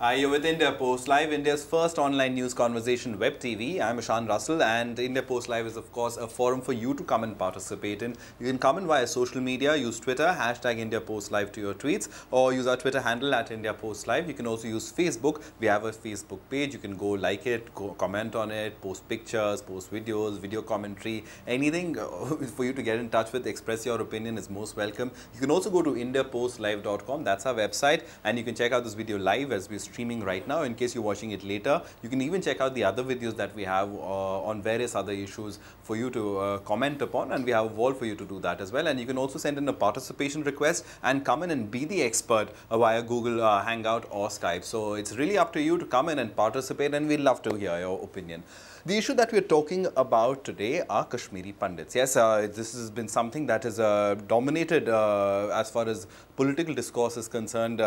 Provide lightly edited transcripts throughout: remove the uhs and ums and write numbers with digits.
You're with India Post Live, India's first online news conversation web TV. I'm Ishan Russell, and India Post Live is, of course, a forum for you to come and participate in. You can come in via social media, use Twitter, hashtag India Post Live to your tweets, or use our Twitter handle at India Post Live. You can also use Facebook. We have a Facebook page. You can go like it, go comment on it, post pictures, post videos, video commentary, anything for you to get in touch with, express your opinion is most welcome. You can also go to indiapostlive.com. That's our website, and you can check out this video live as we're streaming right now. In case you're watching it later, you can even check out the other videos that we have on various other issues for you to comment upon, and we have a wall for you to do that as well. And you can also send in a participation request and come in and be the expert via Google Hangout or Skype. So it's really up to you to come in and participate, and we'd love to hear your opinion. The issue that we're talking about today are Kashmiri Pandits. Yes, this has been something that has dominated as far as political discourse is concerned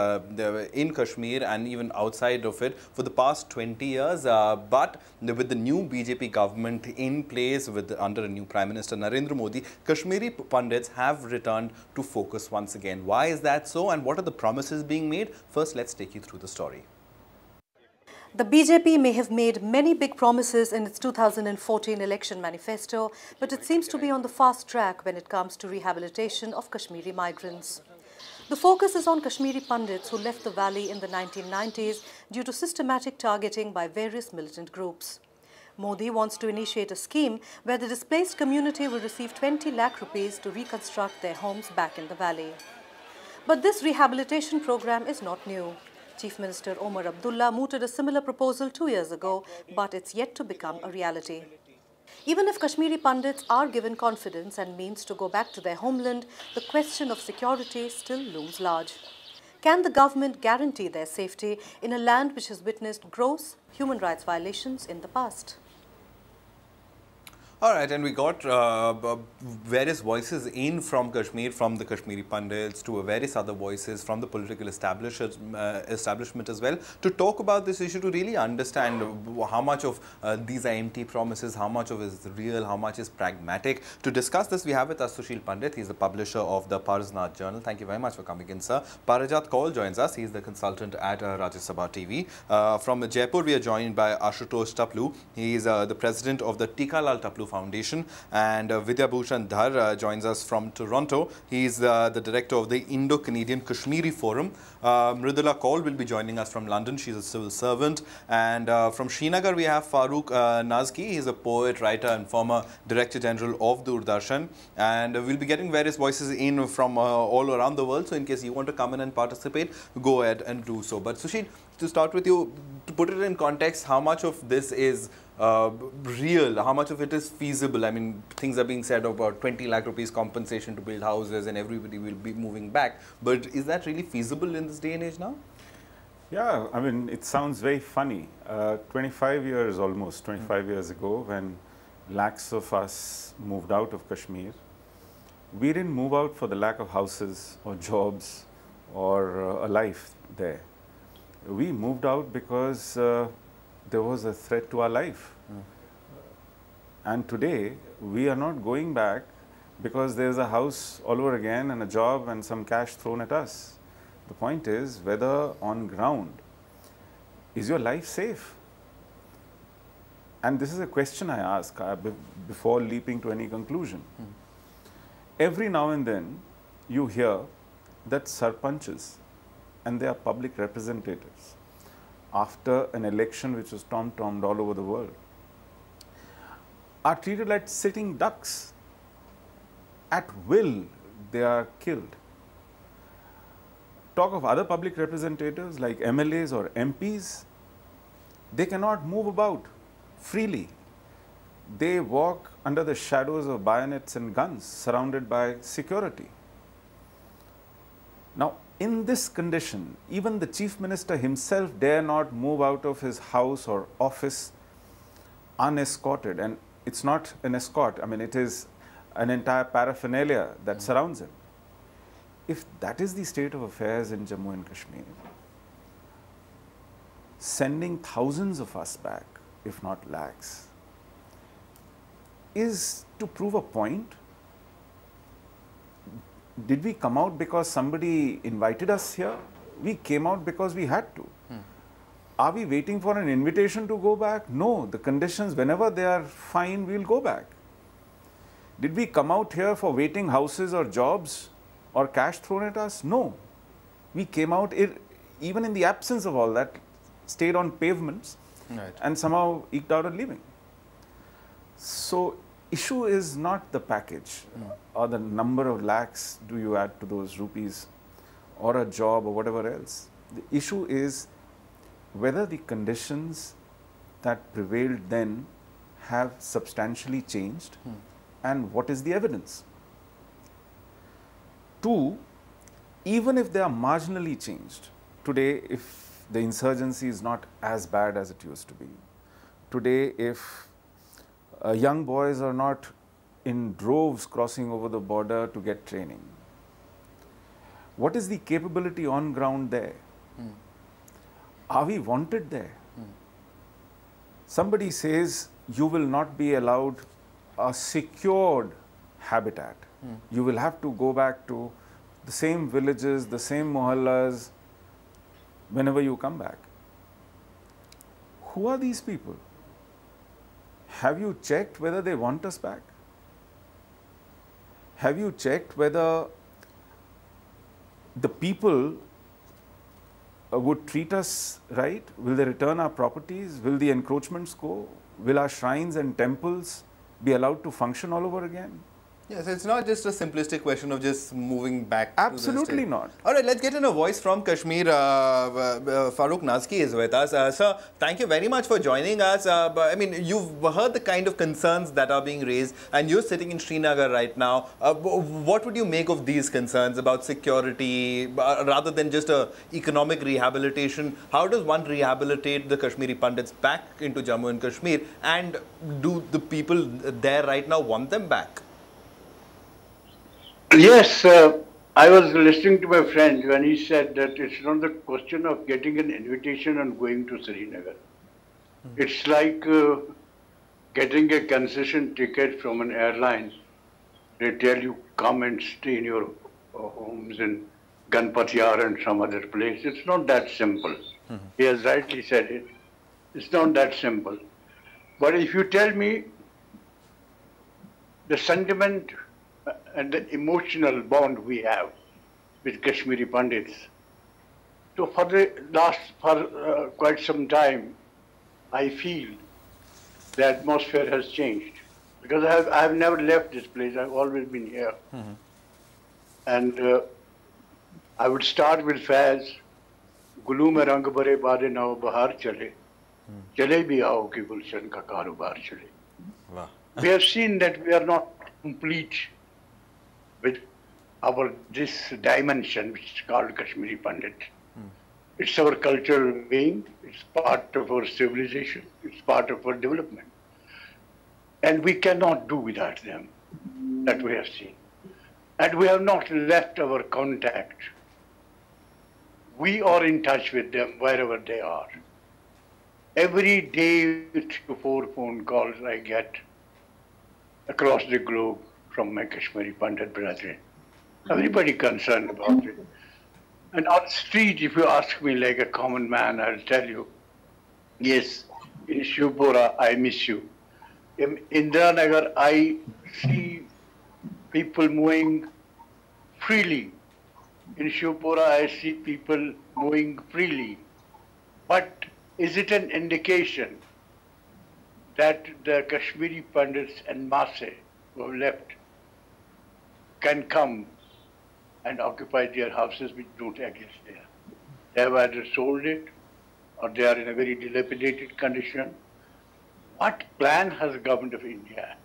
in Kashmir and even outside of it for the past 20 years. But with the new BJP government in place, under a new Prime Minister Narendra Modi, Kashmiri Pandits have returned to focus once again. Why is that so, and what are the promises being made? First, let's take you through the story. The BJP may have made many big promises in its 2014 election manifesto, but it seems to be on the fast track when it comes to rehabilitation of Kashmiri migrants. The focus is on Kashmiri Pandits who left the valley in the 1990s due to systematic targeting by various militant groups. Modi wants to initiate a scheme where the displaced community will receive 20 lakh rupees to reconstruct their homes back in the valley. But this rehabilitation program is not new. Chief Minister Omar Abdullah mooted a similar proposal 2 years ago, but it's yet to become a reality. Even if Kashmiri Pandits are given confidence and means to go back to their homeland, the question of security still looms large. Can the government guarantee their safety in a land which has witnessed gross human rights violations in the past? All right, and we got various voices in from Kashmir, from the Kashmiri Pandits to various other voices from the political establishment as well, to talk about this issue, to really understand how much of these are empty promises, how much of it is real, how much is pragmatic. To discuss this, we have with us Sushil Pandit. He's the publisher of the Parsnath Journal. Thank you very much for coming in, sir. Parajat Kaul joins us. He's the consultant at Rajya Sabha TV. From Jaipur, we are joined by Ashutosh Taplu. He's the president of the Tikalal Taplu Foundation, and Vidya Bhushan Dhar joins us from Toronto. He is the director of the Indo-Canadian Kashmiri Forum. Mridula Kaul will be joining us from London. She's a civil servant. And from Srinagar, we have Farooq Nazki. He's a poet, writer, and former Director General of Doordarshan. And we'll be getting various voices in from all around the world. So in case you want to come in and participate, go ahead and do so. But Sushil, to start with you, to put it in context, how much of this is real? How much of it is feasible? I mean, things are being said about 20 lakh rupees compensation to build houses and everybody will be moving back. But is that really feasible in this day and age now? Yeah, I mean, it sounds very funny. 25 years almost, 25 years ago, when lakhs of us moved out of Kashmir, we didn't move out for the lack of houses or jobs or a life there. We moved out because there was a threat to our life. And today, we are not going back because there's a house all over again and a job and some cash thrown at us. The point is, whether on ground, is your life safe? And this is a question I ask before leaping to any conclusion. Every now and then, you hear that sarpanches, and they are public representatives, after an election which was tom-tommed all over the world, are treated like sitting ducks. At will, they are killed. Talk of other public representatives like MLAs or MPs, they cannot move about freely. They walk under the shadows of bayonets and guns, surrounded by security. Now, in this condition, even the Chief Minister himself dare not move out of his house or office unescorted. And it's not an escort, I mean, it is an entire paraphernalia that surrounds him. If that is the state of affairs in Jammu and Kashmir, sending thousands of us back, if not lakhs, is to prove a point. Did we come out because somebody invited us here? We came out because we had to. Are we waiting for an invitation to go back? No, the conditions, whenever they are fine, we'll go back. Did we come out here for waiting houses or jobs or cash thrown at us? No. We came out, even in the absence of all that, stayed on pavements and somehow eked out a living. So, issue is not the package or the number of lakhs do you add to those rupees or a job or whatever else. The issue is whether the conditions that prevailed then have substantially changed and what is the evidence. Two, even if they are marginally changed, today if the insurgency is not as bad as it used to be, today if young boys are not in droves crossing over the border to get training, what is the capability on ground there? Are we wanted there? Somebody says you will not be allowed a secured habitat. You will have to go back to the same villages, the same mohallas whenever you come back. Who are these people? Have you checked whether they want us back? Have you checked whether the people would treat us right? Will they return our properties? Will the encroachments go? Will our shrines and temples be allowed to function all over again? Yes, it's not just a simplistic question of just moving back. Absolutely not. All right, let's get in a voice from Kashmir. Farooq Nazki is with us. Sir, thank you very much for joining us. I mean, you've heard the kind of concerns that are being raised, and you're sitting in Srinagar right now. What would you make of these concerns about security, rather than just a economic rehabilitation? How does one rehabilitate the Kashmiri Pandits back into Jammu and Kashmir, and do the people there right now want them back? Yes, I was listening to my friend when he said that it's not the question of getting an invitation and going to Srinagar. It's like getting a concession ticket from an airline. They tell you come and stay in your homes in Ganpatiyar and some other place. It's not that simple. He has rightly said it. It's not that simple. But if you tell me the sentiment and the emotional bond we have with Kashmiri Pandits. So for quite some time, I feel the atmosphere has changed. Because I have never left this place, I've always been here. And I would start with Faiz, Gulu mein rang bhare baade nao bahar chale, chale bhi aao ki gulshan ka karobar chale. Wow. We have seen that we are not complete with this dimension which is called Kashmiri Pandit. It's our cultural being, it's part of our civilization, it's part of our development. And we cannot do without them, that we have seen. And we have not left our contact. We are in touch with them wherever they are. Every day, 3 to 4 phone calls I get across the globe from my Kashmiri Pandit brethren. Everybody concerned about it. And on the street, if you ask me like a common man, I'll tell you, yes, in Shivpura, I miss you. In Indiranagar, I see people moving freely. In Shivpura, I see people moving freely. But is it an indication that the Kashmiri Pandits and Maase who have left can come and occupy their houses which don't exist there? They have either sold it or they are in a very dilapidated condition. What plan has the government of India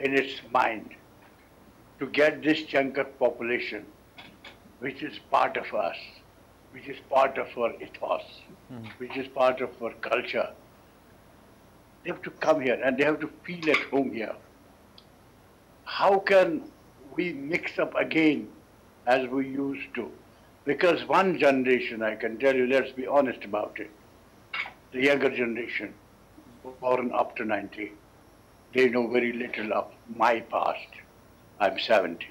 in its mind to get this chunk of population, which is part of us, which is part of our ethos, which is part of our culture? They have to come here and they have to feel at home here. How can we mix up again as we used to? Because one generation, I can tell you, let's be honest about it, the younger generation, born up to 90, they know very little of my past. I'm 70.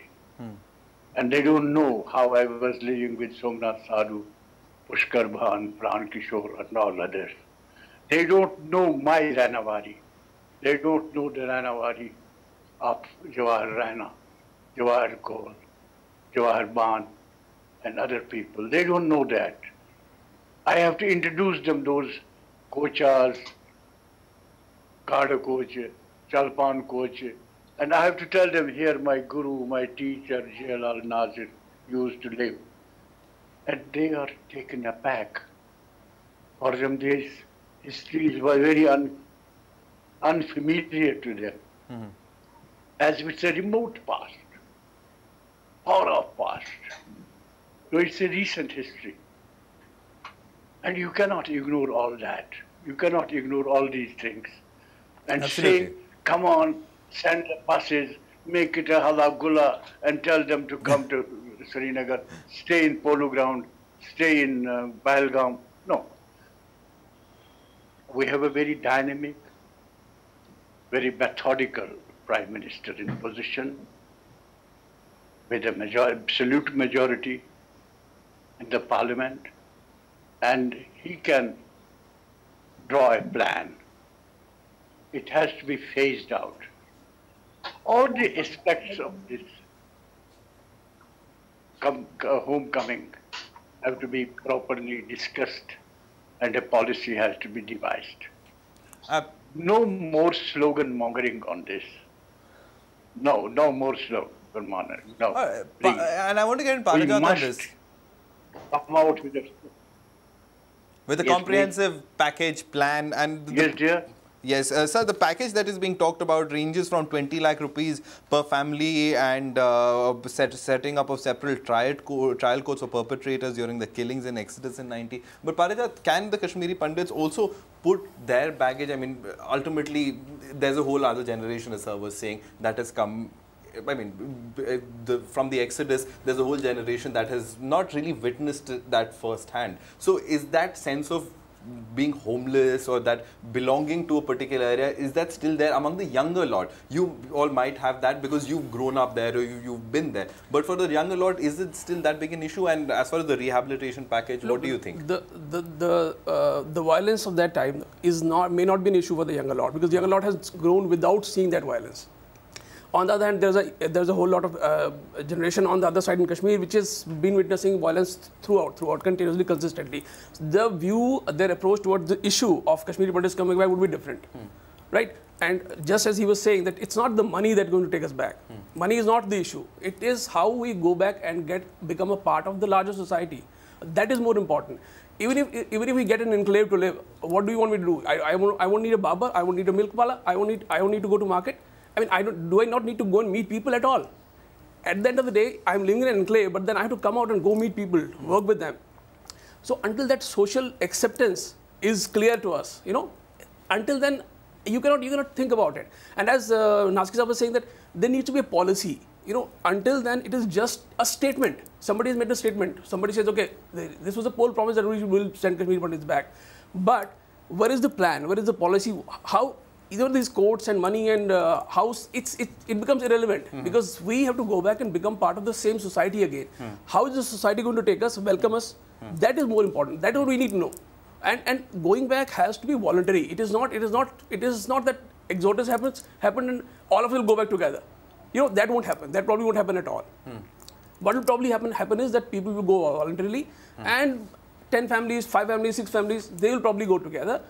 And they don't know how I was living with Somnath Sadhu Pushkar Bhan, Pran Kishore, and all others. They don't know my Ranawari. They don't know the Ranawari of Jawahar Rana, Jawahar Kaul, Jawahar Bhan, and other people. They don't know that. I have to introduce them, those Kochas, Kada Koch, Chalpan Koch, and I have to tell them, here my guru, my teacher, Jalal Nazir used to live. And they are taken aback. For them, this history was very unfamiliar to them, as it's a remote past, far off past. So it's a recent history. And you cannot ignore all that. You cannot ignore all these things. And Absolutely. say, come on, send the buses, make it a hala gula, and tell them to come to Srinagar, stay in Polo Ground, stay in Pahalgam. No. We have a very dynamic, very methodical Prime Minister in position, with a absolute majority in the Parliament, and he can draw a plan. It has to be phased out. All the aspects of this homecoming have to be properly discussed, and a policy has to be devised. No more slogan mongering on this. No more slogan mongering. No. And I want to get in Parijat on this. Come out with a comprehensive package plan and... Yes, dear. Yes, sir, the package that is being talked about ranges from 20 lakh rupees per family and setting up of separate trial courts for perpetrators during the killings in Exodus in 90. But Parijat, can the Kashmiri Pandits also put their baggage? I mean, ultimately, there's a whole other generation, as sir was saying, that has come. I mean, from the Exodus, there's a whole generation that has not really witnessed that firsthand. So is that sense of being homeless or that belonging to a particular area, is that still there among the younger lot? You all might have that because you've grown up there or you've been there. But for the younger lot, is it still that big an issue? And as far as the rehabilitation package, what do you think? The violence of that time may not be an issue for the younger lot, because the younger lot has grown without seeing that violence. On the other hand, there's a whole lot of generation on the other side in Kashmir which has been witnessing violence throughout continuously, consistently. Their approach towards the issue of Kashmiri Pandits coming back would be different, right? And just as he was saying that it's not the money that's going to take us back. Money is not the issue. It is how we go back and become a part of the larger society. That is more important. Even if we get an enclave to live, what do you want me to do? I won't need a barber. I won't need a milk pala. I don't need to go to market. I mean, do I not need to go and meet people at all? At the end of the day, I'm living in an enclave, but then I have to come out and go meet people, work with them. So until that social acceptance is clear to us, until then, you cannot think about it. And as Naski was saying, that there needs to be a policy. Until then, it is just a statement. Somebody has made a statement. Somebody says, okay, this was a poll promise that we will send Kashmiri Pandits back. But where is the plan? Where is the policy? How? Either these courts and money and house, it becomes irrelevant, because we have to go back and become part of the same society again. How is the society going to take us, welcome us? That is more important. That is what we need to know. And going back has to be voluntary. It is not that exodus happened and all of us will go back together. That won't happen. That probably won't happen at all. What will probably happen is that people will go voluntarily, and 10 families, 5 families, 6 families, they will probably go together.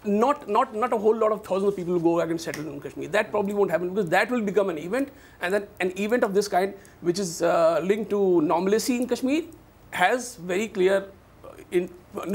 Not a whole lot of thousands of people will go back and settle in Kashmir. That probably won't happen, because that will become an event, and then an event of this kind, which is linked to normalcy in Kashmir, has very clear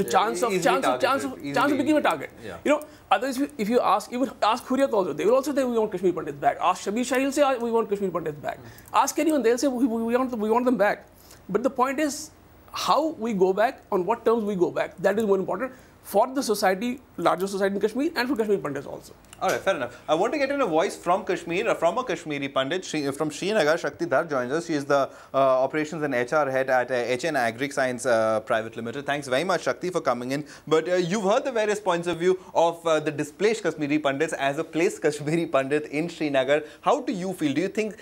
chance of becoming a target. Yeah. Otherwise, if you ask, even ask Hurriyat also, they will also say we want Kashmir Pandits back. Ask Shabir Shah, he'll say we want Kashmir Pandits back. Ask anyone, they'll say we want them back. But the point is, how we go back, on what terms we go back, that is more important for the society, larger society in Kashmir, and for Kashmir Pandits also. All right, fair enough. I want to get in a voice from Kashmir, from a Kashmiri Pandit, from Srinagar. Shakti Dhar joins us. She is the operations and HR head at HN Agri Science Private Limited. Thanks very much, Shakti, for coming in. But you've heard the various points of view of the displaced Kashmiri Pandits as a placed Kashmiri Pandit in Srinagar. How do you feel? Do you think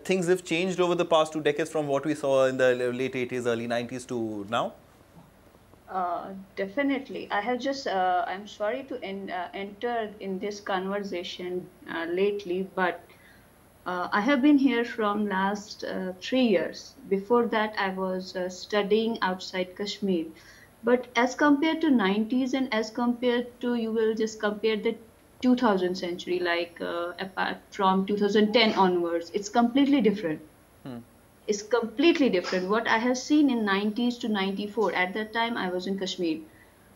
things have changed over the past 2 decades from what we saw in the late 80s, early 90s to now? Definitely. I have just, I'm sorry to enter in this conversation lately, but I have been here from last 3 years. Before that, I was studying outside Kashmir. But as compared to 90s and as compared to, you will just compare the 2000th century, like apart from 2010 onwards, it's completely different. Is completely different. What I have seen in 90s to 94, at that time I was in Kashmir.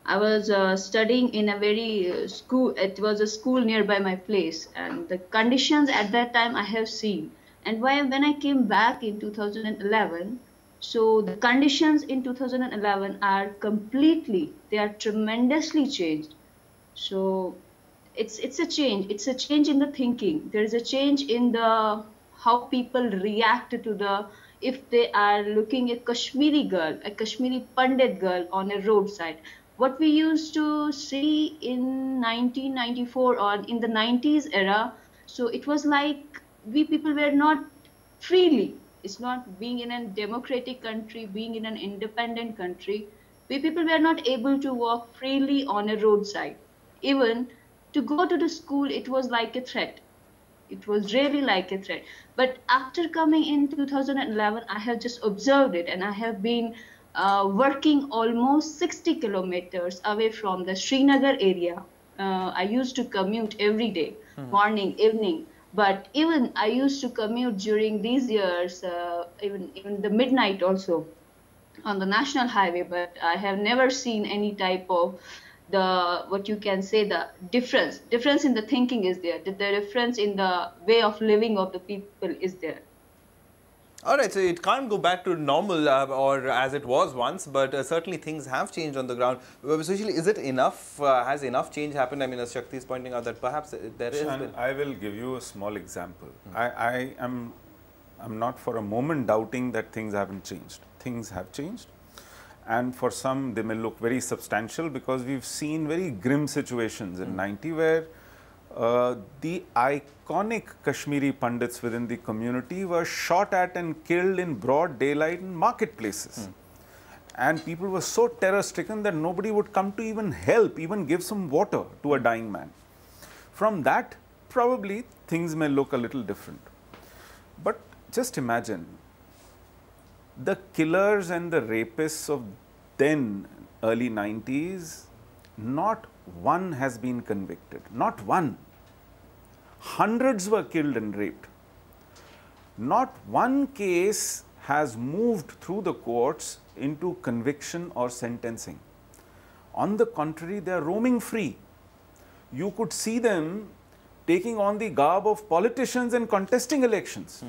I was studying in a very school, it was a school nearby my place, and the conditions at that time I have seen. And when I came back in 2011, so the conditions in 2011 are completely, they are tremendously changed. So it's a change. It's a change in the thinking. There is a change in the how people react to the, if they are looking at Kashmiri girl, a Kashmiri Pandit girl on a roadside. What we used to see in 1994 or in the 90s era, so it was like we people were not freely. It's not being in a democratic country, being in an independent country. We people were not able to walk freely on a roadside. Even to go to the school, it was like a threat. It was really like a threat. But after coming in 2011, I have just observed it, and I have been working almost 60 kilometers away from the Srinagar area. I used to commute every day, morning, evening. But even I used to commute during these years, even the midnight also on the national highway. But I have never seen any type of the, what you can say, the difference in the thinking is there, the difference in the way of living of the people is there. All right, so it can't go back to normal or as it was once, but certainly things have changed on the ground. Especially, is it enough? Has enough change happened? I mean, as Shakti is pointing out that perhaps there is. I will give you a small example. I'm not for a moment doubting that things haven't changed. Things have changed. And for some, they may look very substantial because we've seen very grim situations in 90 where the iconic Kashmiri Pandits within the community were shot at and killed in broad daylight in marketplaces. And people were so terror-stricken that nobody would come to even help, even give some water to a dying man. From that, probably things may look a little different. But just imagine, the killers and the rapists of then, early 90s, not one has been convicted, not one. Hundreds were killed and raped. Not one case has moved through the courts into conviction or sentencing. On the contrary, they are roaming free. You could see them taking on the garb of politicians and contesting elections.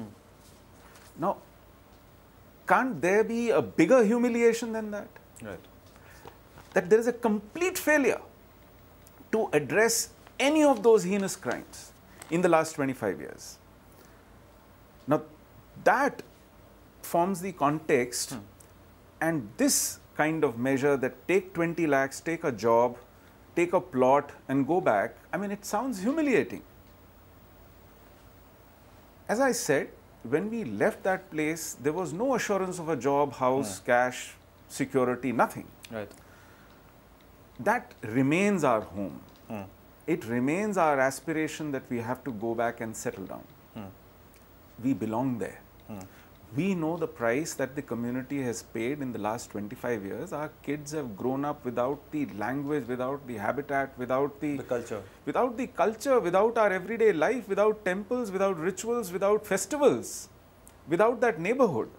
Now, can't there be a bigger humiliation than that? Right. That there is a complete failure to address any of those heinous crimes in the last 25 years. Now, that forms the context, and this kind of measure that take 20 lakhs, take a job, take a plot and go back, I mean, it sounds humiliating. As I said, when we left that place, there was no assurance of a job, house, cash, security, nothing. Right. That remains our home. It remains our aspiration that we have to go back and settle down. We belong there. We know the price that the community has paid in the last 25 years. Our kids have grown up without the language, without the habitat, without the culture, without our everyday life, without temples, without rituals, without festivals, without that neighborhood.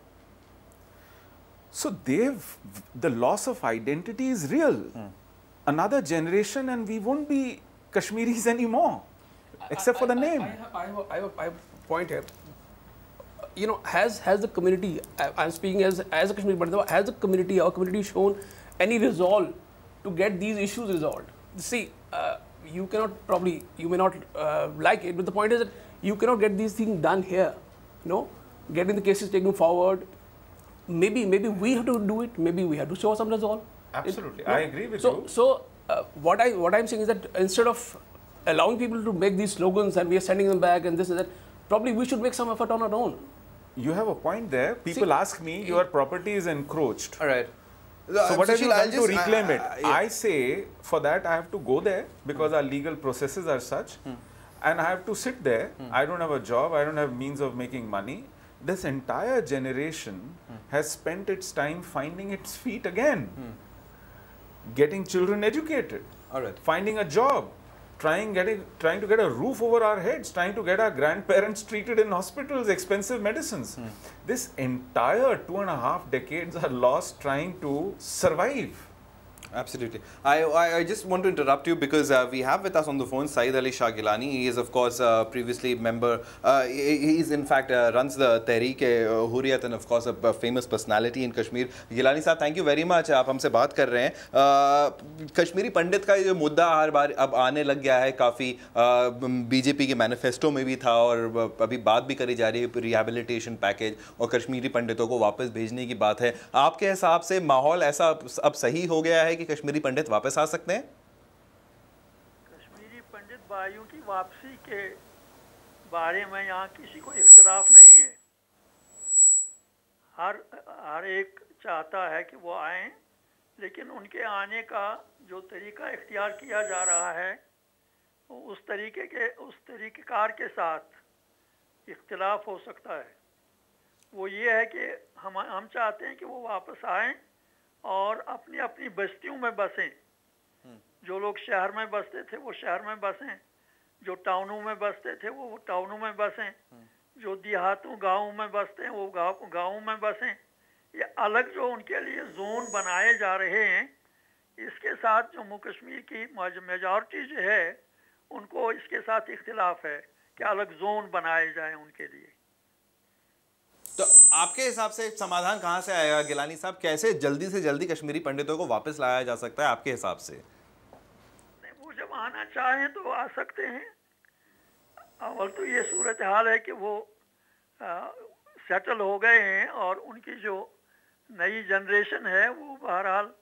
So the loss of identity is real. Another generation and we won't be Kashmiris anymore, except for the name. I have a point here. You know, has the community, I'm speaking as a Kashmiri, but has the community, our community shown any resolve to get these issues resolved? See, you may not like it, but the point is that you cannot get these things done here, you know, getting the cases taken forward. Maybe we have to do it, maybe we have to show some resolve. Absolutely, I agree with you. So what I'm saying is that instead of allowing people to make these slogans and we are sending them back and this and that, probably we should make some effort on our own. You have a point there. People ask me, your property is encroached. All right. So what have you Sushil, done to reclaim it? yeah. I say for that I have to go there because our legal processes are such, and I have to sit there. I don't have a job. I don't have means of making money. This entire generation has spent its time finding its feet again, getting children educated, finding a job, trying to get a roof over our heads, trying to get our grandparents treated in hospitals, expensive medicines. This entire 2.5 decades are lost trying to survive. Absolutely. I just want to interrupt you because we have with us on the phone Saeed Ali Shah Gilani. He is of course previously member, he is in fact runs the Tehreek-e-Hurriyat and of course a famous personality in Kashmir. Gilani साहब, thank you very much. आप हमसे बात कर रहे हैं. कश्मीरी पंडित का जो मुद्दा हर बार अब आने लग गया है, काफ़ी बीजेपी के मैनिफेस्टो में भी था और अभी बात भी करी जा रही है रिहैबिलिटेशन पैकेज और कश्मीरी पंडितों को वापस भेजने की बात है. आपके हिसाब से माहौल ऐसा अब सही हो गया है कि कश्मीरी पंडित वापस आ सकते हैं? कश्मीरी पंडित भाइयों की वापसी के बारे में यहाँ किसी को इख्तिलाफ नहीं है. हर एक चाहता है कि वो आएं, लेकिन उनके आने का जो तरीका इख्तियार किया जा रहा है उस तरीक़ेकार के साथ इख्तिलाफ हो सकता है. वो ये है कि हम चाहते हैं कि वो वापस आएं और अपनी अपनी बस्तियों में बसें. जो लोग शहर में बसते थे वो शहर में बसें, जो टाउनों में बसते थे वो टाउनों में बसें, जो देहातों गाँवों में बसते हैं वो गाँवों में बसें. ये अलग जो उनके लिए जोन बनाए जा रहे हैं, इसके साथ जम्मू कश्मीर की मेजॉरिटी जो है उनको इसके साथ इख्तिलाफ है कि अलग जोन बनाए जाएं उनके लिए. तो आपके हिसाब से समाधान कहाँ से आएगा गिलानी साहब? कैसे जल्दी से जल्दी कश्मीरी पंडितों को वापस लाया जा सकता है आपके हिसाब से? वो जब आना चाहें तो आ सकते हैं. अव्वल तो ये सूरत हाल है कि वो सेटल हो गए हैं और उनकी जो नई जनरेशन है वो बहरहाल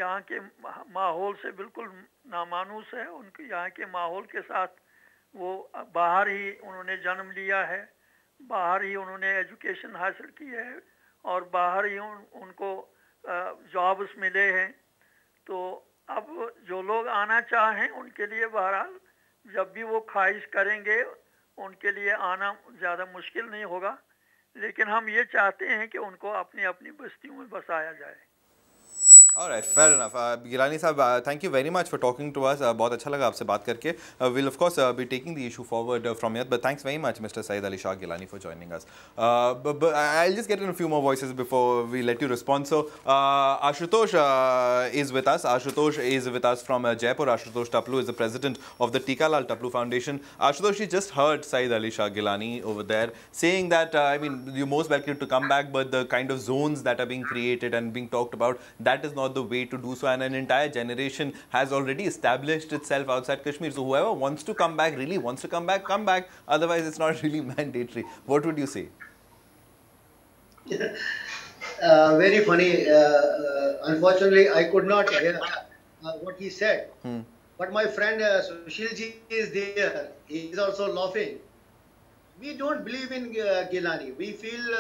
यहाँ के माहौल से बिल्कुल नामानूस है. उनके यहाँ के माहौल के साथ वो बाहर ही उन्होंने जन्म लिया है, बाहर ही उन्होंने एजुकेशन हासिल की है और बाहर ही उनको जॉब्स मिले हैं. तो अब जो लोग आना चाहें उनके लिए बहरहाल जब भी वो ख्वाहिश करेंगे उनके लिए आना ज़्यादा मुश्किल नहीं होगा. लेकिन हम ये चाहते हैं कि उनको अपनी अपनी बस्तियों में बसाया जाए. All right, fair enough. Gilani साहब, thank you very much for talking to us. बहुत अच्छा लगा आपसे बात करके. We'll of course be taking the issue forward from here. But thanks very much, Mr. Saeed Ali Shah Gilani, for joining us. But I'll just get in a few more voices before we let you respond. So Ashutosh is with us. Ashutosh is with us from Jaipur. Ashutosh Taplu is the president of the Tikalal Taplu Foundation. Ashutosh, you just heard Saeed Ali Shah Gilani over there saying that I mean you're most welcome to come back, but the kind of zones that are being created and being talked about, that is not the way to do so, and an entire generation has already established itself outside Kashmir. So whoever wants to come back, really wants to come back, come back. Otherwise, it's not really mandatory. What would you say? Very funny. Unfortunately, I could not hear what he said. But my friend Sushilji is there. He is also laughing. We don't believe in Gilani. We feel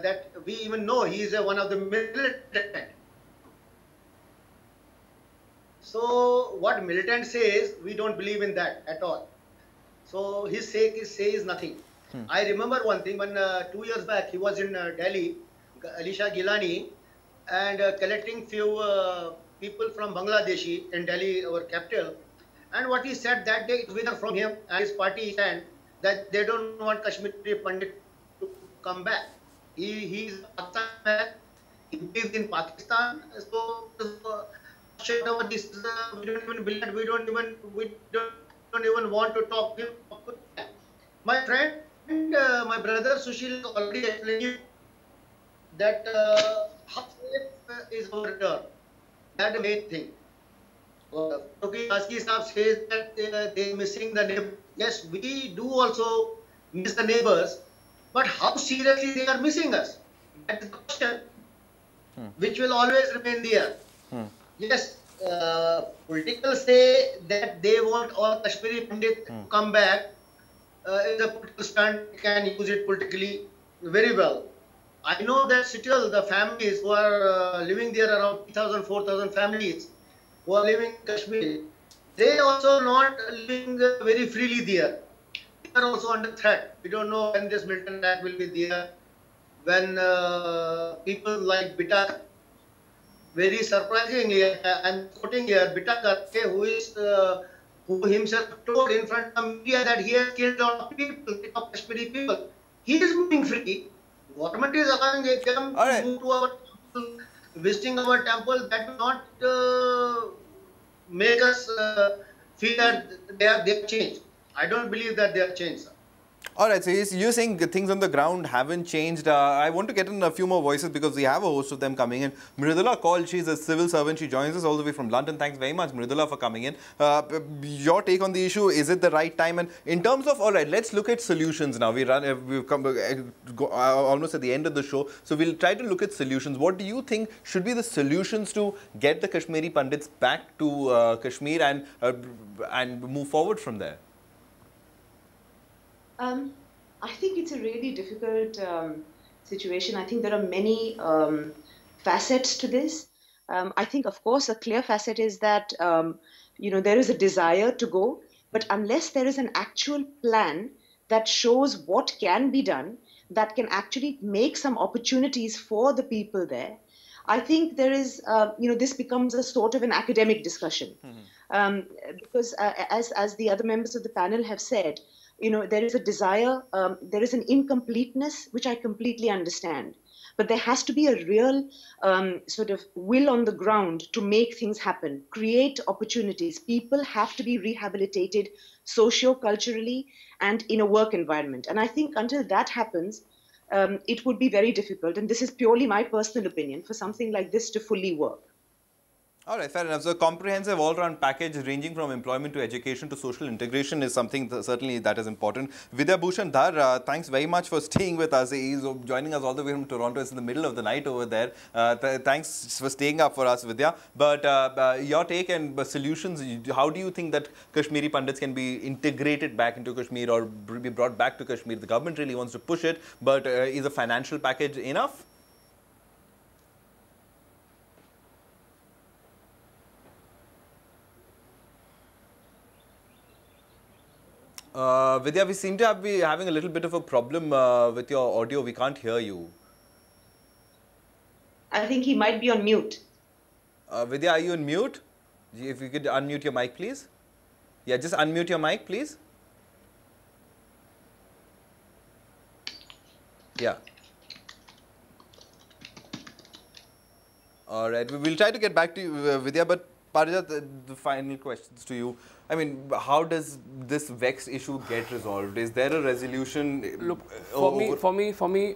that we even know he is one of the militant. So what militant says, we don't believe in that at all. So his say is nothing. I remember one thing when 2 years back he was in Delhi, Ali Shah Gilani, and collecting few people from Bangladeshi in Delhi, our capital. And what he said that day, it's whether from him and his party stand that they don't want Kashmiri Pandit to come back. He is in Pakistan, so this, we don't even believe, we don't even want to talk to him. My friend, my brother Sushil already explained you that how safe is our return. That's the main thing. Okay, Aski Saab says that they are missing the neighbors. Yes, we do also miss the neighbors, but how seriously they are missing us? That is the question, which will always remain there. Yes, political say that they want all Kashmiri Pandit to come back. In the political stand, can use it politically very well. I know that still the families who are living there, around 3,000, 4,000 families who are living in Kashmir, they also not living very freely there. They are also under threat. We don't know when this militant act will be there, when people like Bitak, very surprisingly, I'm quoting here, Bitak, who himself told in front of media that he has killed a lot of people, of Kashmiri people. He is moving free. Government is allowing them All to right. move to our temple, visiting our temple. That will not make us feel that they are changed. I don't believe that they are changed, sir. All right, so you're saying things on the ground haven't changed. I want to get in a few more voices because we have a host of them coming in. Mridula called. She's a civil servant. She joins us all the way from London. Thanks very much, Mridula, for coming in. Your take on the issue, is it the right time? And in terms of, all right, let's look at solutions now. We've come almost at the end of the show. So we'll try to look at solutions. What do you think should be the solutions to get the Kashmiri Pandits back to Kashmir and move forward from there? I think it's a really difficult situation. I think there are many facets to this. I think, of course, a clear facet is that there is a desire to go, but unless there is an actual plan that shows what can be done, that can actually make some opportunities for the people there, I think there is, this becomes a sort of an academic discussion. Because as the other members of the panel have said, there is a desire, there is an incompleteness, which I completely understand. But there has to be a real sort of will on the ground to make things happen, create opportunities. People have to be rehabilitated socio-culturally and in a work environment. And I think until that happens, it would be very difficult. And this is purely my personal opinion, for something like this to fully work. All right, fair enough. So a comprehensive all-round package ranging from employment to education to social integration is something certainly that is important. Vidya Bhushan Dhar, thanks very much for staying with us. He's joining us all the way from Toronto. It's in the middle of the night over there. Thanks for staying up for us, Vidya. But your take and solutions, how do you think that Kashmiri Pandits can be integrated back into Kashmir or be brought back to Kashmir? The government really wants to push it, but is a financial package enough? Vidya, we seem to be having a little bit of a problem with your audio. We can't hear you. I think he might be on mute. Vidya, are you on mute? If you could unmute your mic, please. Yeah, just unmute your mic, please. Yeah. All right. We'll try to get back to you, Vidya, but Parijat, the final questions to you. I mean, how does this vexed issue get resolved? Is there a resolution? Look, for me,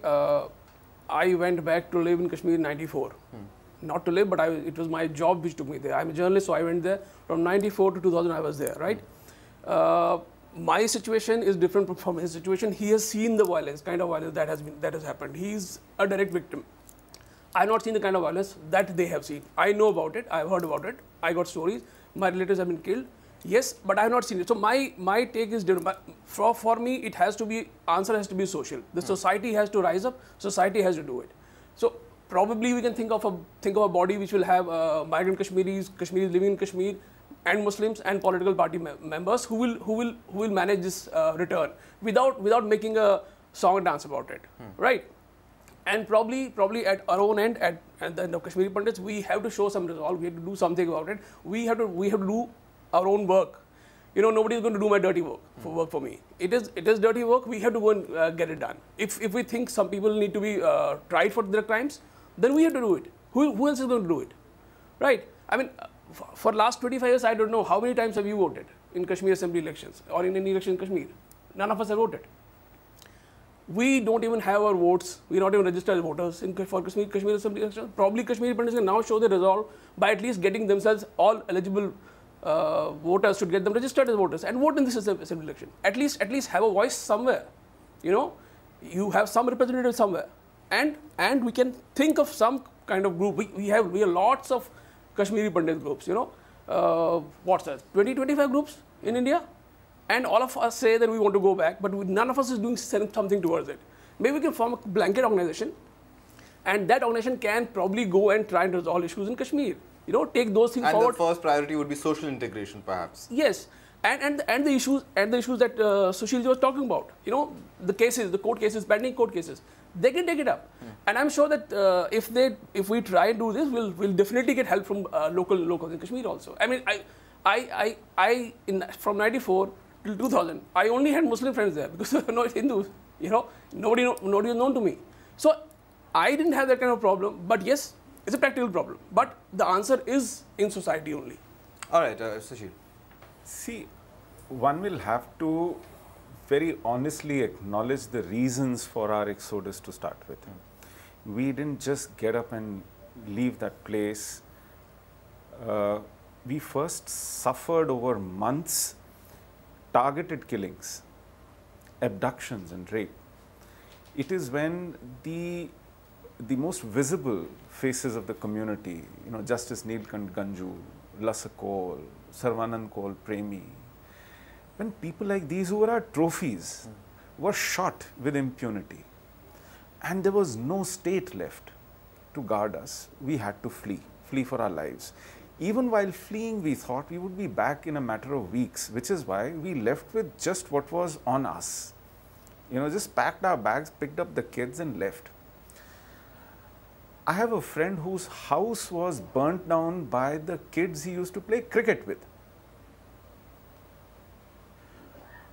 I went back to live in Kashmir in '94. Not to live, but it was my job which took me there. I'm a journalist, so I went there. From '94 to 2000, I was there, right? My situation is different from his situation. He has seen the violence, kind of violence that has happened. He's a direct victim. I've not seen the kind of violence that they have seen. I know about it. I've heard about it. I got stories. My relatives have been killed. Yes, but I have not seen it. So my take is different. For me, it has to be, answer has to be social. The society has to rise up. Society has to do it. So probably we can think of a body which will have migrant Kashmiris living in Kashmir, and Muslims and political party members who will manage this return without making a song and dance about it, right? And probably at our own end, at the end of Kashmiri Pandits, we have to show some resolve. We have to do something about it. We have to do our own work. Nobody is going to do my dirty work for me. It is dirty work. We have to go and get it done. If we think some people need to be tried for their crimes, then we have to do it. Who else is going to do it, right? I mean, for last 25 years, I don't know how many times have you voted in Kashmir Assembly elections or in any election in Kashmir. None of us have voted. We don't even have our votes. We are not even registered as voters for Kashmir Assembly elections. Probably Kashmiri Pandits can now show their resolve by at least getting themselves all eligible voters should get them registered as voters and vote in this assembly election. At least have a voice somewhere. You have some representative somewhere, and we can think of some kind of group. We have lots of Kashmiri Pandit groups. What's that? 20-25 groups in India, and all of us say that we want to go back, but none of us is doing something towards it. Maybe we can form a blanket organization And that organization can probably go and try and resolve issues in Kashmir. You know, take those things forward. And the first priority would be social integration, perhaps. Yes, and the issues that Sushil was talking about. You know, the cases, the court cases, pending court cases, they can take it up. And I'm sure that if we try and do this, we'll definitely get help from locals in Kashmir also. I mean, from '94 till 2000, I only had Muslim friends there because there were no Hindus. You know, nobody was known to me. So I didn't have that kind of problem. But yes, it's a practical problem. But the answer is in society only. All right, Sushil. See, one will have to very honestly acknowledge the reasons for our exodus to start with. We didn't just get up and leave that place. We first suffered over months targeted killings, abductions and rape. It is when the most visible faces of the community, you know, Justice Neelkant Ganju, Lasa Kaul, Sarvanand Kaul Premi, when people like these who were our trophies were shot with impunity and there was no state left to guard us, we had to flee for our lives. Even while fleeing, we thought we would be back in a matter of weeks, which is why we left with just what was on us. You know, just packed our bags, picked up the kids and left. I have a friend whose house was burnt down by the kids he used to play cricket with.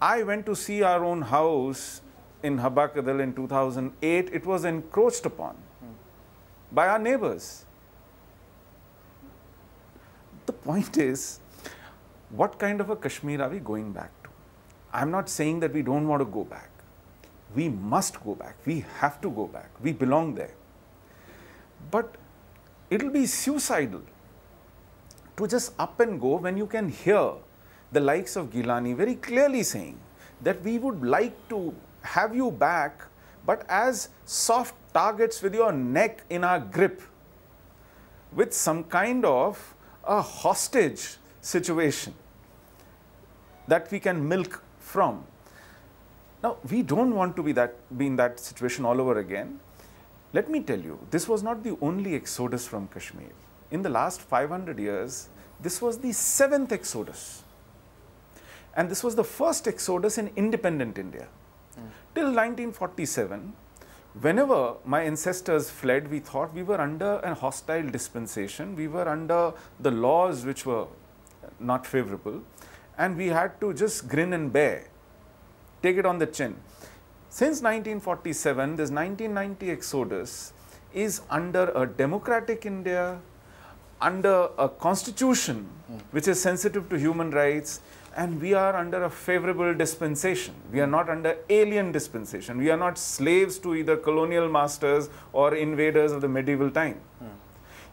I went to see our own house in Habakadal in 2008. It was encroached upon by our neighbors. The point is, what kind of a Kashmir are we going back to? I'm not saying that we don't want to go back. We must go back. We have to go back. We belong there. But it'll be suicidal to just up and go when you can hear the likes of Gilani very clearly saying that we would like to have you back, but as soft targets with your neck in our grip, with some kind of a hostage situation that we can milk from. Now, we don't want to be in that situation all over again. Let me tell you, this was not the only exodus from Kashmir. In the last 500 years, this was the 7th exodus. And this was the first exodus in independent India. Till 1947, whenever my ancestors fled, we thought we were under a hostile dispensation. We were under the laws which were not favorable. And we had to just grin and bear, take it on the chin. Since 1947, this 1990 exodus is under a democratic India, under a constitution which is sensitive to human rights, and we are under a favorable dispensation. We are not under alien dispensation. We are not slaves to either colonial masters or invaders of the medieval time.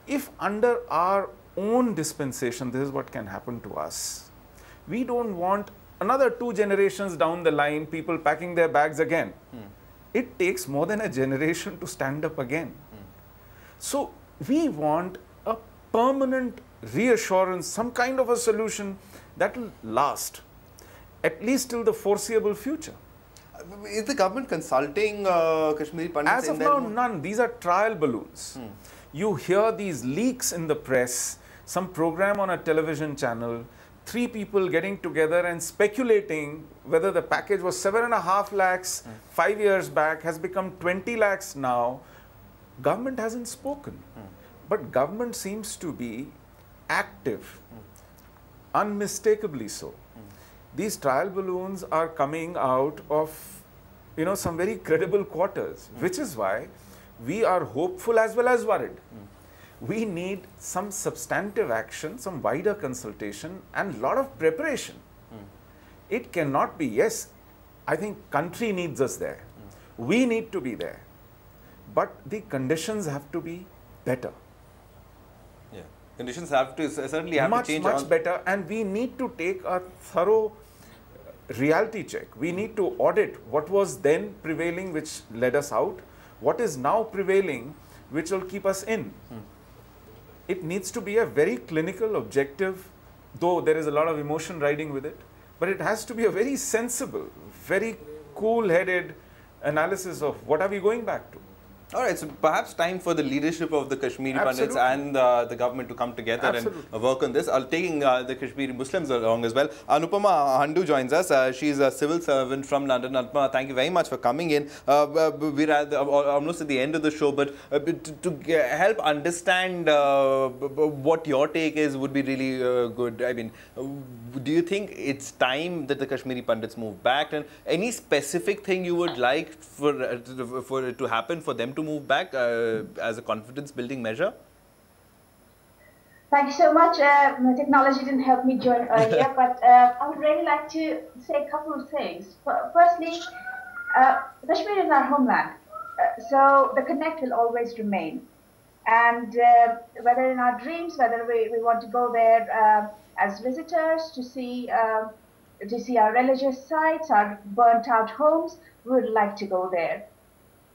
If under our own dispensation, this is what can happen to us, we don't want another 2 generations down the line, people packing their bags again. It takes more than a generation to stand up again. So we want a permanent reassurance, some kind of a solution that will last, at least till the foreseeable future. Is the government consulting Kashmiri Pandits? As of now, none. These are trial balloons. You hear these leaks in the press, some program on a television channel, 3 people getting together and speculating whether the package was 7.5 lakhs 5 years back, has become 20 lakhs now. Government hasn't spoken. But government seems to be active, unmistakably so. These trial balloons are coming out of, you know, some very credible quarters, which is why we are hopeful as well as worried. We need some substantive action, some wider consultation and a lot of preparation. It cannot be, yes, I think country needs us there. We need to be there. But the conditions have to be better. Yeah, conditions have to certainly have to change. Much better, and we need to take a thorough reality check. We need to audit what was then prevailing which led us out, what is now prevailing which will keep us in. It needs to be a very clinical, objective, though there is a lot of emotion riding with it, but it has to be a very sensible, very cool-headed analysis of what are we going back to. All right, so perhaps time for the leadership of the Kashmiri Pandits and the government to come together and work on this. Taking the Kashmiri Muslims along as well. Anupama Handu joins us. She's a civil servant from London. Anupama, thank you very much for coming in. We're almost at the end of the show, but to help understand what your take is would be really good. I mean, do you think it's time that the Kashmiri Pandits move back? And any specific thing you would like for it to happen for them to move back as a confidence-building measure? Thank you so much. Technology didn't help me join earlier, but I would really like to say a couple of things. Firstly, Kashmir is our homeland, so the connect will always remain. And whether in our dreams, whether we want to go there as visitors to see our religious sites, our burnt-out homes, we would like to go there.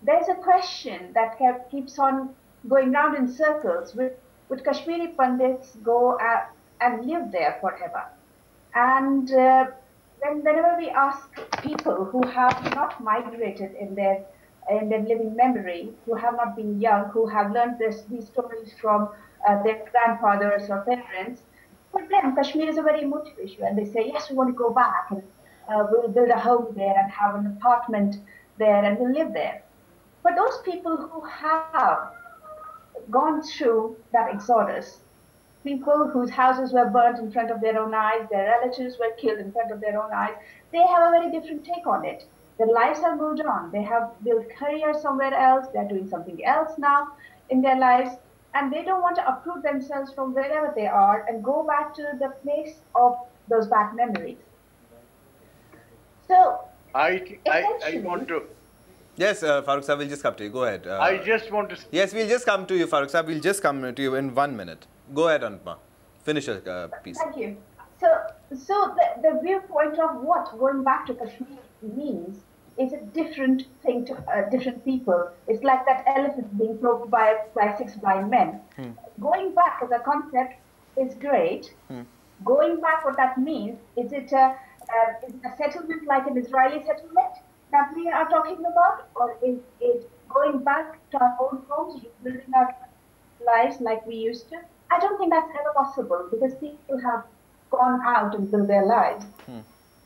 There's a question that keeps on going round in circles. Would Kashmiri Pandits go and live there forever? And whenever we ask people who have not migrated in their living memory, who have not been young, who have learned these stories from their grandfathers or parents, for them, Kashmir is a very emotive issue. And they say, yes, we want to go back and we'll build a home there and have an apartment there and we'll live there. But those people who have gone through that exodus, people whose houses were burnt in front of their own eyes, their relatives were killed in front of their own eyes, they have a very different take on it. Their lives have moved on. They have built careers somewhere else. They're doing something else now in their lives. And they don't want to uproot themselves from wherever they are and go back to the place of those bad memories. So, I want to... Yes, Farooq Sahib, we'll just come to you. Go ahead. I just want to... Yes, we'll just come to you, Farooq Sahib. We'll just come to you in 1 minute. Go ahead, Anupma. Finish your piece. Thank you. So the viewpoint of what going back to Kashmir means is a different thing to different people. It's like that elephant being provoked by 6 blind men. Going back as a concept is great. Going back, what that means, is it a settlement like an Israeli settlement that we are talking about, or is it going back to our own homes, rebuilding our lives like we used to? I don't think that's ever possible because people have gone out and built their lives.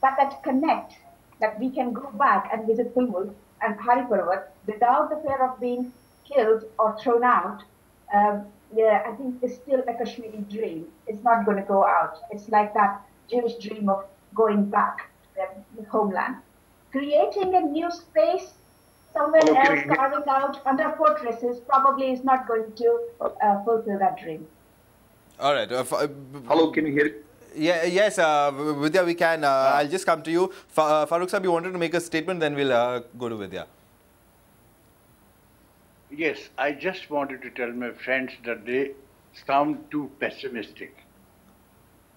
But that connect, that we can go back and visit Pulmul and Hari Parvat without the fear of being killed or thrown out, I think is still a Kashmiri dream. It's not going to go out. It's like that Jewish dream of going back to their homeland. Creating a new space somewhere else, carving out under fortresses, probably is not going to fulfill that dream. All right. Hello, can you hear? Yeah, yes, Vidya, we can. I'll just come to you. Farooq Sahib, you wanted to make a statement, then we'll go to Vidya. Yes, I just wanted to tell my friends that they sound too pessimistic.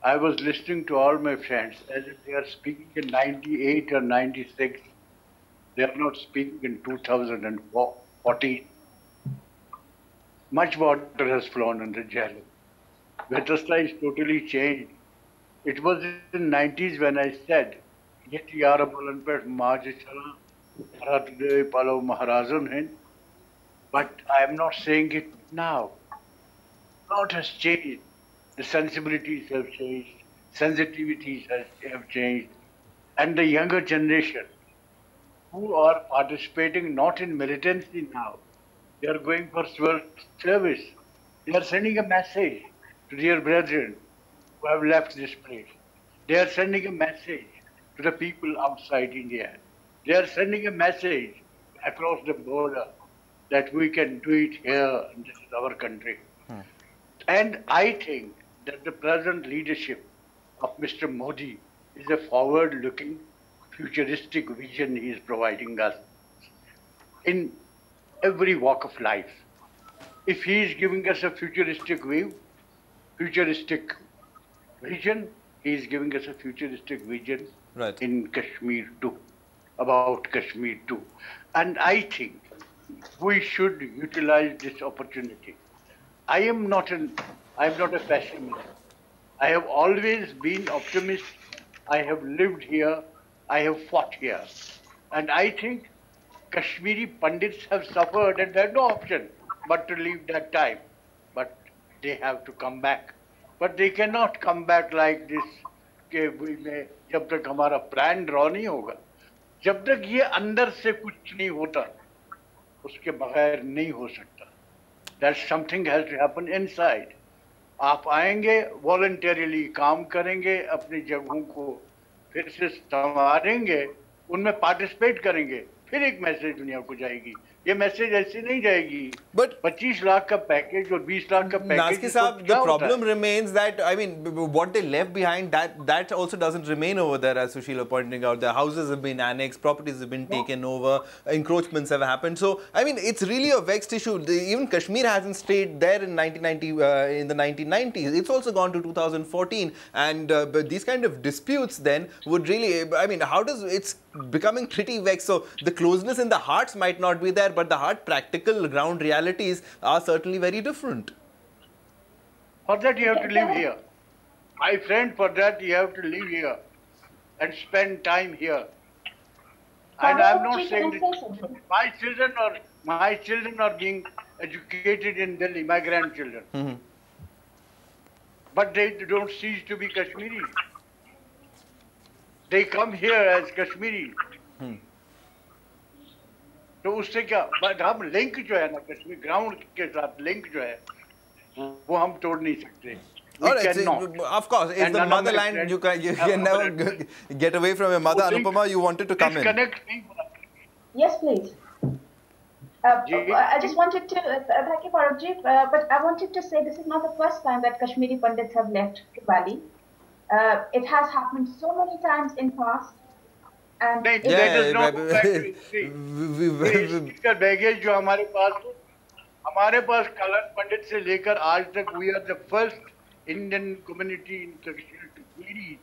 I was listening to all my friends as if they are speaking in 98 or 96. They are not speaking in 2014. Much water has flown under Jhelum. Vetusla is totally changed. It was in the 90s when I said, Yet Yara Bulanpet Maaj Chala, Harat Palo Maharazan Hind. But I am not saying it now. A lot has changed. The sensibilities have changed, sensitivities have changed, and the younger generation who are participating not in militancy now, they are going for service. They are sending a message to their brethren who have left this place. They are sending a message to the people outside India. They are sending a message across the border that we can do it here, and this is our country. And I think that the present leadership of Mr. Modi is a forward-looking, futuristic vision he is providing us in every walk of life. If he is giving us a futuristic view, futuristic vision, he is giving us a futuristic vision in Kashmir too, about Kashmir too. And I think we should utilize this opportunity. I am not a pessimist. I have always been optimist. I have lived here. I have fought here. And I think Kashmiri Pandits have suffered and they had no option but to leave that time. But they have to come back. But they cannot come back like this कि जब तक हमारा plan draw नहीं होगा, जब तक ये अंदर से कुछ नहीं होता, उसके बगैर नहीं हो सकता. That something has to happen inside. आप आएंगे, voluntarily काम करेंगे, अपनी जगहों को फिर से संवारेंगे, उनमें participate करेंगे, फिर एक मैसेज दुनिया को जाएगी. ये मैसेज ऐसे नहीं जाएगी. But 25 लाख का पैकेज और 20 लाख का package. Naski Saab, the problem remains that, I mean, what they left behind, that also doesn't remain over there, as Sushila pointing out. The houses have been annexed, properties have been taken over, encroachments have happened. So, I mean, it's really a vexed issue. Even Kashmir hasn't stayed there in 1990, in the 1990s. It's also gone to 2014. And but these kind of disputes then would really, I mean, how does, it's becoming pretty vexed. So, the closeness in the hearts might not be there, but the hard practical ground realities are certainly very different. For that you have to live here. My friend, for that you have to live here and spend time here. And I'm not saying that my children are being educated in Delhi, my grandchildren. Mm-hmm. But they don't cease to be Kashmiri. They come here as Kashmiri. तो उससे क्या, but हम link जो है ना Kashmir ground के साथ link जो है वो हम तोड़ नहीं सकते. Of course, it's the motherland. You can never get away from your mother. Anupama, you wanted to come in. Yes, please. I just wanted to thank you, Farooqji, but I wanted to say this is not the first time that Kashmiri Pandits have left Valley. It has happened so many times in past. And baggage जो हमारे पास colour पंडित से लेकर आज तक we are the first Indian community in Kashmir to read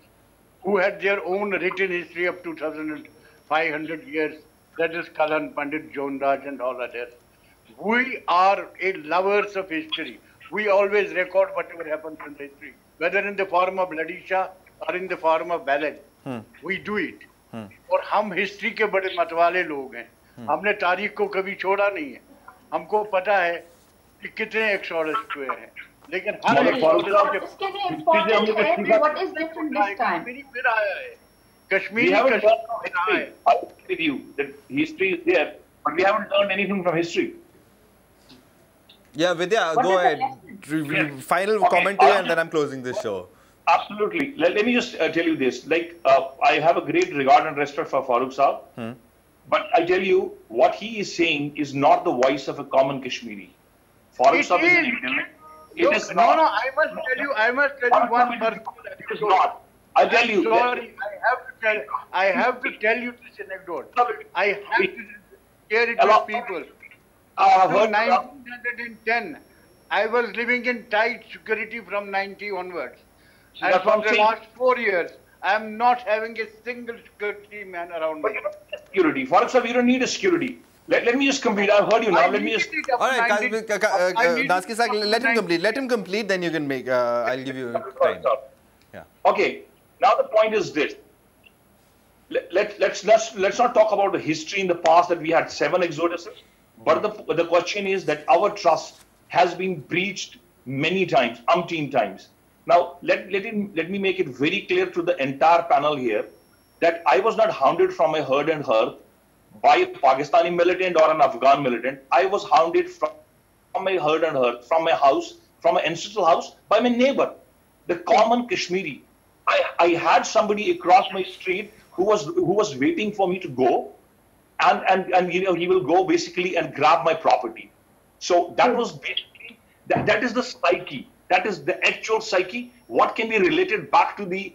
who had their own written history of 2,500 years. That is Kalan Pandit, John Raj and all others. We are lovers of history. We always record whatever happens in history, whether in the form of Ladisha or in the form of ballad. We do it. और हम history के बड़े मतवाले लोग हैं. हमने तारीख को कभी छोड़ा नहीं है. हमको पता है कि कितने एक्सोडस हुए हैं, लेकिन हर एक्सोडस इसके लिए इम्पोर्टेंट है कि what is different this time. Kashmiri फिर आया है. Kashmiri I agree with you that history is there, but we haven't learned anything from history. Yeah, Vidya, go ahead. Final comment to you, and then I'm closing this show. Absolutely. Let me just tell you this. Like, I have a great regard and respect for Farooq Saab, but I tell you, what he is saying is not the voice of a common Kashmiri. Farooq Saab is an Indian. It is not. No, I must tell you one personal anecdote. It is not. I tell you. Sorry, I have to tell you this anecdote. I have to share it with people. From 1910, I was living in tight security from 90 onwards. And for the last 4 years, I am not having a single security man around me. Security. Farooq Saab, you don't need a security. Let me just complete. I've heard you now. Let me just. All right, Naski Saab, let him complete. Let him complete, then you can make. I'll give you time. Yeah. Okay. Now the point is this. Let's not talk about the history in the past that we had 7 exoduses. But the question is that our trust has been breached many times, umpteen times. Now, let me make it very clear to the entire panel here that I was not hounded from my herd and hearth by a Pakistani militant or an Afghan militant. I was hounded from my herd and hearth, from my house, from my ancestral house, by my neighbor, the common Kashmiri. I had somebody across my street who was waiting for me to go, and you know, he will go basically and grab my property. So that was basically that is the psyche. That is the actual psyche. What can be related back to the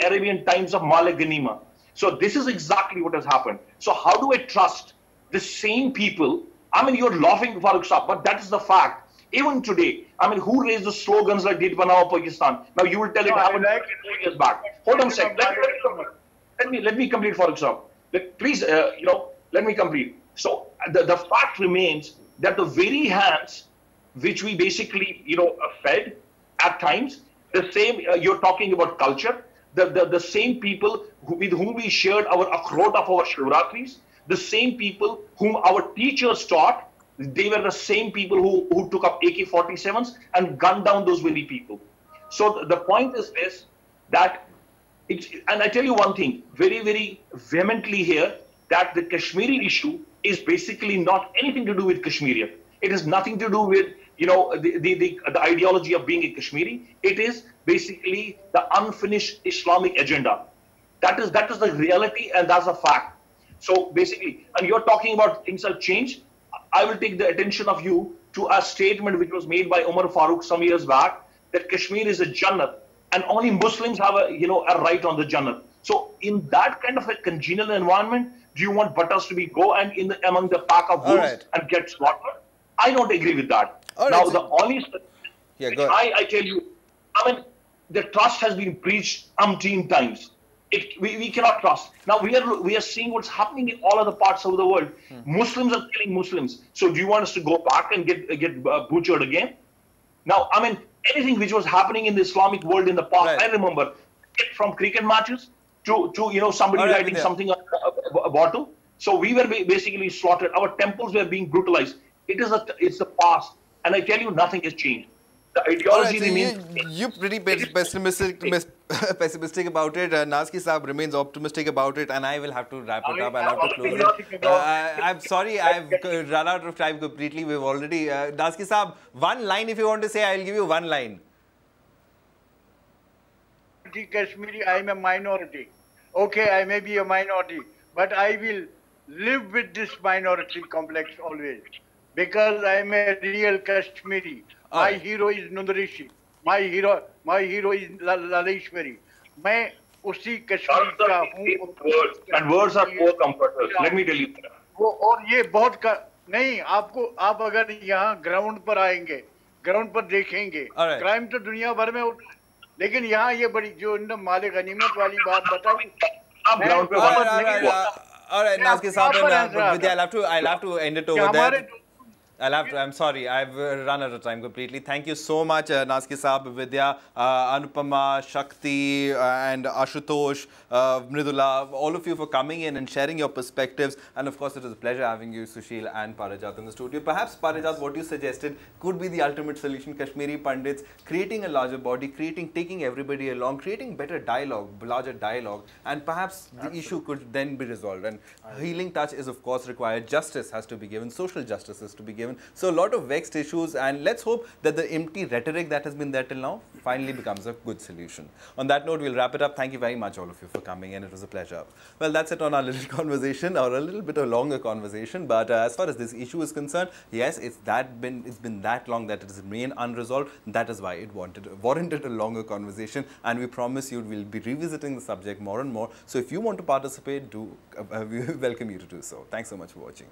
Arabian times of Malik Ghanima. So this is exactly what has happened. So how do I trust the same people? I mean, you're laughing, Farooq Saab, but that is the fact. Even today, I mean, who raised the slogans like "Did Banao Pakistan"? Now you will tell it happened 4 years back. Hold on a second. Let me complete, Farooq Saab. Please, let me complete. So the fact remains that the very hands which we basically, fed at times, the same, you're talking about culture, the same people with whom we shared our akhrot of our Shivratris, the same people whom our teachers taught, they were the same people who took up AK-47s and gunned down those very people. So the point is this, that and I tell you one thing, very, very vehemently here, that the Kashmiri issue is basically not anything to do with Kashmirian. It has nothing to do with, you know, the ideology of being a Kashmiri. It is basically the unfinished Islamic agenda. That is the reality, and that's a fact. So basically, and you're talking about things have changed. I will take the attention of you to a statement which was made by Umar Farooq some years back, that Kashmir is a Jannat, and only Muslims have a right on the Jannat. So in that kind of a congenial environment, do you want butters to be go and among the pack of wolves and get slaughtered? I don't agree with that. Now the only I tell you, I mean, the trust has been breached umpteen times. We cannot trust. Now we are seeing what's happening in all other parts of the world. Muslims are killing Muslims. So do you want us to go back and get butchered again? Now, I mean, anything which was happening in the Islamic world in the past, I remember, from cricket matches to somebody writing something on a bottle. So we were basically slaughtered. Our temples were being brutalized. It's the past, and I tell you, nothing has changed. The ideology remains. You're pretty pessimistic about it. Nazki Saab remains optimistic about it, and I will have to wrap it up. I'll have to close it. I'm sorry, I've run out of time completely. We've already... Nazki Saab, one line if you want to say, I'll give you one line. Kashmiri, I am a minority. Okay, I may be a minority, but I will live with this minority complex always. Because I am a real Kashmiri. My hero is Nundrishi. My hero is Laleshwari. मैं उसी कश्मीर का हूँ. And words are poor comforters. Let me tell you. वो और ये बहुत नहीं आप अगर यहाँ ग्राउंड पर आएंगे, ग्राउंड पर देखेंगे, क्राइम तो दुनिया भर में होता है, लेकिन यहाँ ये बड़ी जो मालिक गनीमत वाली बात बताई. आप ग्राउंड पे all right, Nazki Saab, Vidya, I'll have to end it over there. I'm sorry, I've run out of time completely. Thank you so much, Nazki Saab, Vidya, Anupama, Shakti, and Ashutosh, Mridula, all of you for coming in and sharing your perspectives. And of course, it was a pleasure having you, Sushil and Parijat in the studio. Perhaps, Parijat, what you suggested could be the ultimate solution. Kashmiri Pandits creating a larger body, taking everybody along, creating better dialogue, larger dialogue, and perhaps the issue could then be resolved. And healing touch is, of course, required. Justice has to be given. Social justice is to be given. So a lot of vexed issues, and let's hope that the empty rhetoric that has been there till now finally becomes a good solution. On that note, we'll wrap it up. Thank you very much, all of you, for coming in. It was a pleasure. Well, that's it on our little conversation, or a little bit of longer conversation. But as far as this issue is concerned, yes, it's been that long that it has remained unresolved. That is why it warranted a longer conversation. And we promise you we'll be revisiting the subject more and more. So if you want to participate, we welcome you to do so. Thanks so much for watching.